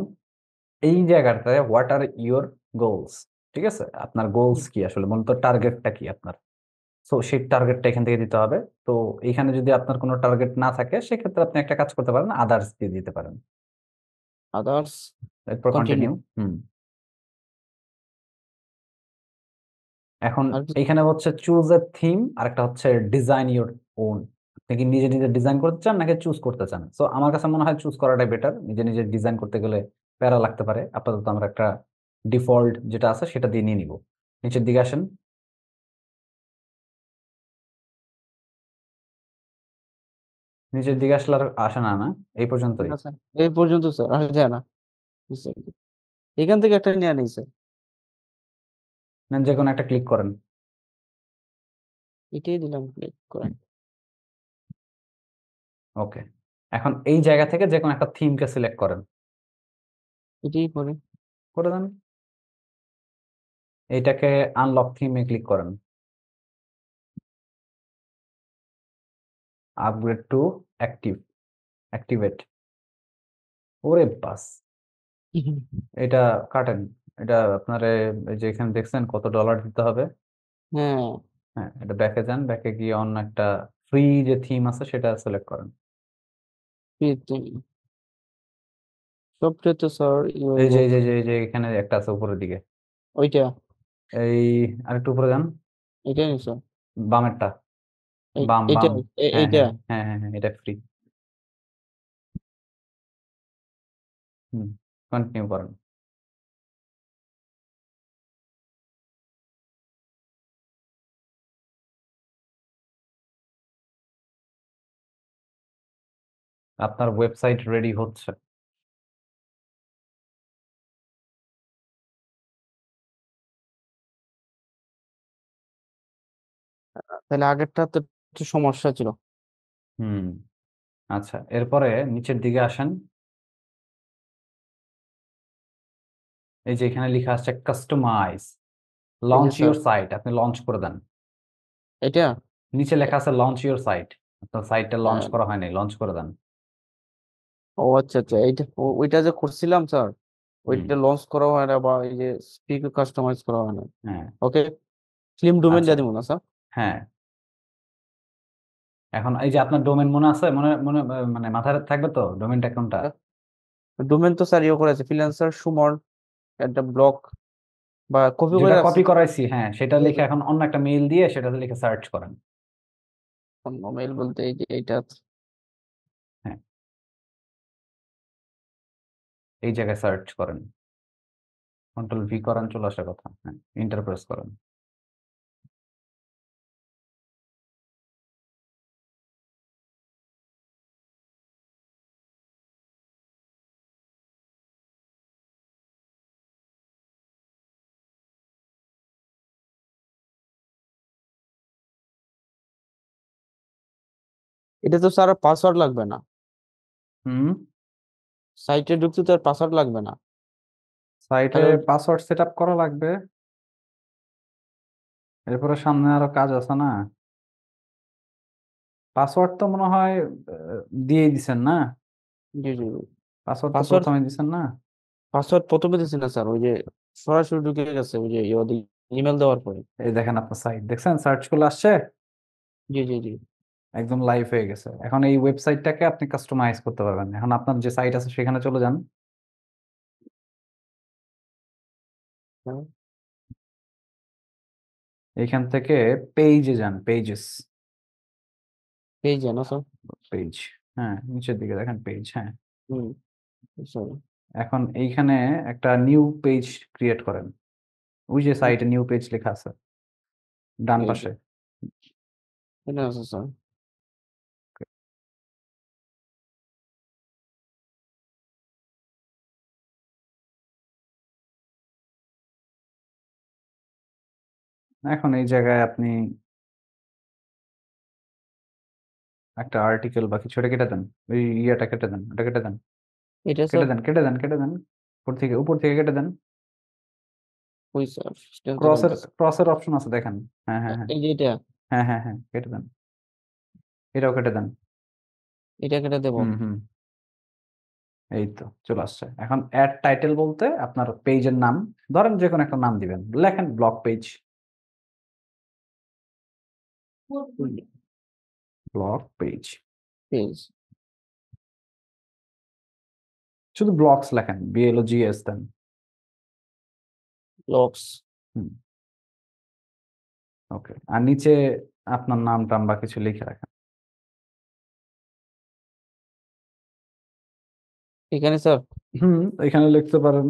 এই জায়গাটায় হোয়াট আর ইউর গোলস, ঠিক আছে? আপনার গোলস কি, আসলে মূলত টার্গেটটা কি আপনার? তো সেই টার্গেটটা এখান থেকে দিতে হবে। তো এখানে যদি আপনার কোনো টার্গেট না থাকে সেক্ষেত্রে আপনি একটা কাজ করতে পারেন, আদার্স দিয়ে দিতে পারেন। আদার্স এরপর কন্টিনিউ। কন্টিনিউ। এখন আর এইখানে হচ্ছে চুজ এ থিম, আর একটা হচ্ছে ডিজাইন ইউর ওন। আপনি কি নিজে নিজে ডিজাইন করতে চান নাকি চুজ করতে চান? তো আমার কাছে মনে হয় চুজ করাটাই বেটার। নিজে নিজে ডিজাইন করতে গেলে প্যারা লাগতে পারে। আপাতত আমরা একটা ডিফল্ট যেটা আছে সেটা দিয়ে নিয়ে নিব। নিচের দিকে আসেন। নিচের দিকে আসলে আর আসে না, না এই পর্যন্তই। না স্যার, এই পর্যন্ত স্যার আসা যায় না। জি স্যার, এখান থেকে একটা নিয়ে নিই স্যার। যে কোনো একটা ক্লিক করেন। এটাই দিলাম, ক্লিক করেন। ওকে, এখন এই জায়গা থেকে যে কোনো একটা থিমকে সিলেক্ট করেন, এটাই করে। করে দেন। এইটাকে আনলক থিমে ক্লিক করেন, আপগ্রেড টু অ্যাক্টিভেট। ওরে বাস, এটা কাটেন। এটা আপনার এই যে এখানে দেখছেন কত ডলার দিতে হবে। হ্যাঁ, হ্যাঁ, এটা ব্যাকে যান, ব্যাকে গিয়ে অন্য একটা ফ্রি যে থিম আছে সেটা সিলেক্ট করেন। সবটা তো স্যার এই যে এই যে এই যে এখানে একটা আছে উপরের দিকে, ওইটা, এই আরেকটু উপরে যান, এটাই নি স্যার। বামেরটা। বাম এইটা বাম। হ্যাঁ এইটা। হ্যাঁ হ্যাঁ হ্যাঁ হ্যাঁ, এটা ফ্রি। হুম, কন্টিনিউ করেন। আপনার ওয়েবসাইট রেডি হচ্ছে। তাহলে আগেরটা তো একটু সমস্যা ছিল। হুম, আচ্ছা, এরপরে নিচের দিকে আসেন। এই যে এখানে লেখা আছে কাস্টমাইজ এই যে লঞ্চ স্যার, ইউর সাইট, আপনি লঞ্চ করে দেন। এটা নিচে লেখা আছে লঞ্চ ইউর সাইট, আপনার সাইটটা লঞ্চ আহ, করা হয়নি, লঞ্চ করে দেন। ও আচ্ছা আচ্ছা, এইটা ওইটা যে করছিলাম স্যার, হুম, ওইটা লঞ্চ করা হয় না, বা এই যে স্পিক কাস্টমাইজ করা হয় না। হ্যাঁ, ওকে, ফিল্ম ডোমেন আচ্ছা, দিয়ে দিব না স্যার। হ্যাঁ। এখন এই যে আপনার ডোমেন মনে আছে, মনে মনে মানে মাথায় থাকবে তো ডোমেনটা কোনটা? ডোমেন তো স্যার ইয়ে করেছে, ফ্রিল্যান্সার সুমন একটা ব্লগ, বা কপি করে যেটা রাখছি কপি তো। করাইছি, হ্যাঁ, সেটা লিখে এখন অন্য একটা মেইল দিয়ে সেটাতে লিখে সার্চ করেন। অন্য মেইল বলতে এই যে এইটা। হ্যাঁ, এই জায়গায় সার্চ করেন, কন্ট্রোল ভি করেন, চলে আসার কথা। হ্যাঁ, ইন্টার প্রেস করেন। এটা তো স্যার পাসওয়ার্ড লাগবে না, হুম, সাইটে ঢুকতে তো আর পাসওয়ার্ড লাগবে না। সাইটে তাহলে পাসওয়ার্ড সেট আপ করা লাগবে। এরপরে সামনে আরো কাজ আছে না? পাসওয়ার্ড তো মনে হয় দিয়েই দিছেন না? জি জি, পাসওয়ার্ড তো পাসওয়ার্ড প্রথমে দিছেন না? পাসওয়ার্ড প্রথমে দিচ্ছি না স্যার, ওই যে সরাসরি ঢুকে গেছে ওই যে ইমেল দেওয়ার পরে। এই দেখেন আপনার সাইট দেখছেন, সার্চ করলে আসছে, জি জি জি। একদম লাইভ হয়ে গেছে। এখন এই ওয়েবসাইটটাকে আপনি কাস্টমাইজ করতে পারবেন। এখন আপনার যে সাইট আছে সেখানে চলে যান। হ্যাঁ, এইখান থেকে পেজে যান, পেজেস, এই যে না স্যার। পেজ। হ্যাঁ, নিচের দিকে দেখেন পেজ। হ্যাঁ, হুম, স্যার। এখন এইখানে একটা নিউ পেজ ক্রিয়েট করেন। ওই যে সাইটে নিউ পেজ লেখা আছে ডান এই যে পাশে। এটা আছে স্যার। এখন এই জায়গায় আপনি একটা আর্টিকেল বা কিছু এটা কেটে দেন, ওই ইয়েটা কেটে দেন, ওটা কেটে দেন, এটা কেটে স্যার দেন, কেটে দেন, কেটে দেন, উপর থেকে কেটে দেন। ওই স্যার সিস্টেম তো বলতেছে ক্রসের অপশন আছে দেখেন। হ্যাঁ হ্যাঁ হ্যাঁ এই যে এটা হ্যাঁ হ্যাঁ হ্যাঁ কেটে দেন, এটাও কেটে দেন। এটা কেটে দেবো। হুম, এই তো চলে আসছে। এখন অ্যাড টাইটেল বলতে আপনার পেজের নাম ধরেন যে কোনো একটা নাম দিবেন, লেখেন blog page, blog page, page শুধু ব্লগস লেখেন, BLOGS দেন। ব্লগস হুম, ওকে। আর নিচে আপনার নাম টাম বা কিছু লিখে রাখেন। এখানে স্যার এখানে লিখতে পারেন।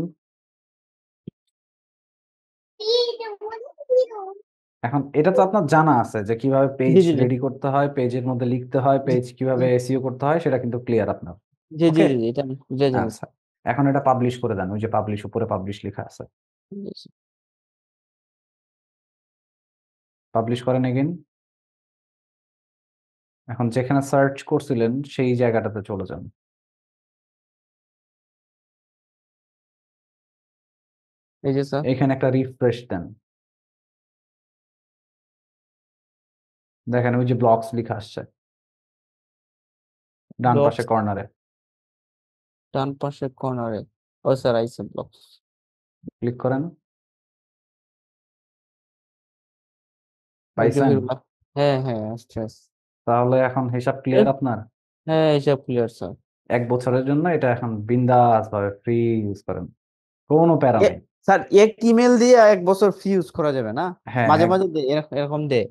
এখন এটা তো আপনার জানা আছে যে কিভাবে পেজ জি জি জি রেডি করতে হয়, পেজের মধ্যে লিখতে হয়, জি পেজ কিভাবে এসইও করতে হয়, সেটা কিন্তু ক্লিয়ার আপনার। জি জি ওকে, জি, এটা আমি বুঝে জানি আচ্ছা। এখন এটা পাবলিশ করে দেন, ওই যে পাবলিশ, উপরে পাবলিশ লেখা আছে, স্যার। পাবলিশ করেন এগেইন। এখন যেখানে সার্চ করছিলেন সেই জায়গাটাতে চলে যান। এই যে স্যার এখানে একটা রিফ্রেশ দেন, দেখেন ওই যে ব্লগস লেখা আসছে ডান পাশে ব্লগস কর্নারে। ডান পাশে কর্নারে ও স্যার আইসে ব্লগস ক্লিক করেন, ওই পাইছেন? জহিরুল্লাহ হ্যাঁ হ্যাঁ আসছে আসছে। তাহলে এখন হিসাব এ, ক্লিয়ার আপনার। হ্যাঁ এইসব ক্লিয়ার স্যার। 1 বছরের জন্য এটা এখন বিন্দাস ভাবে ফ্রি ইউজ করেন, কোনো প্যারা নাই। স্যার এক ইমেল দিয়ে 1 বছর ফ্রি ইউজ করা যাবে না? হ্যাঁ মাঝে মাঝে এরকম দে।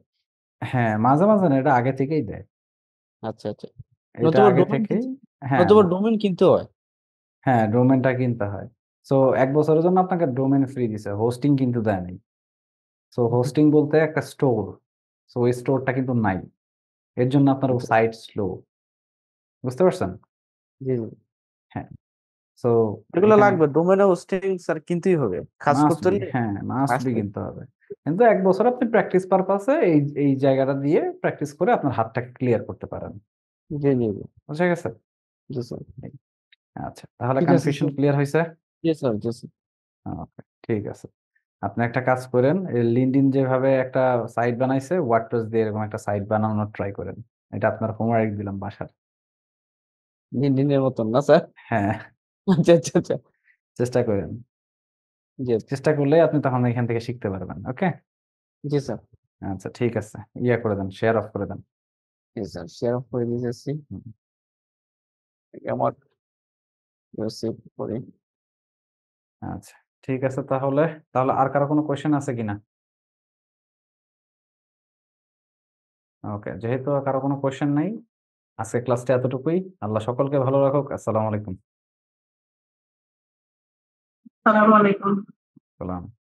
হ্যাঁ, মাঝে মাঝে না, এটা আগে থেকেই দেয়, আচ্ছা আচ্ছা। এটা নতুবা আগে ডোমেন থেকেই। হ্যাঁ নতুবা ডোমেন কিনতে হয়। হ্যাঁ, ডোমেনটা কিনতে হয়। সো 1 বছরের জন্য আপনাকে ডোমেন ফ্রি দিছে, হোস্টিং কিন্তু দেয় নাই। সো হোস্টিং বলতে একটা স্টোর, সো ওই স্টোরটা কিন্তু নাই, এর জন্য আপনার আচ্ছা, সাইট স্লো। বুঝতে পারছেন? জি জি হ্যাঁ। সো এগুলো এখানে লাগবে ডোমেনে হোস্টিং স্যার কিনতেই হবে কাজ মাস্ট করতে বি, হলে। হ্যাঁ মাস্ট বি আসবে কিনতে হবে। কিন্তু 1 বছর আপনি প্র্যাকটিস পারপাসে এই এই জায়গাটা দিয়ে প্র্যাকটিস করে আপনার হাতটাকে ক্লিয়ার করতে পারেন। জি জি জি বুঝা গেছে? জি স্যার। এই, আচ্ছা, তাহলে ঠিক আছে কনফিউশন স্যার। ক্লিয়ার হয়েছে? জি স্যার জি স্যার। ওকে, ঠিক আছে। আপনি একটা কাজ করেন, লিঙ্কডইন যেভাবে একটা সাইট বানাইছে, ওয়ার্ডপ্রেস দিয়ে এরকম একটা সাইট বানানোর ট্রাই করেন। এটা আপনার হোমওয়ার্ক দিলাম বাসার। দিনের মতন না স্যার? হ্যাঁ, আচ্ছা আচ্ছা আচ্ছা। চেষ্টা করেন। জি চেষ্টা করলে আপনি তখন এখান থেকে শিখতে পারবেন। ওকে, জি স্যার। আচ্ছা ঠিক আছে, ইয়া করে দেন, শেয়ার অফ করে দেন। জি স্যার শেয়ার অফ করে দিয়েছি। হুম, আমার সেভ করে। আচ্ছা ঠিক আছে, তাহলে তাহলে আর কারো কোনো কোয়েশ্চেন আছে কিনা? ওকে, যেহেতু আর কারো কোনো কোয়েশ্চেন নাই, আজকে ক্লাসটা এতটুকুই। আল্লাহ সকলকে ভালো রাখুক। আসসালামু আলাইকুম। আসসালামু আলাইকুম। সালাম।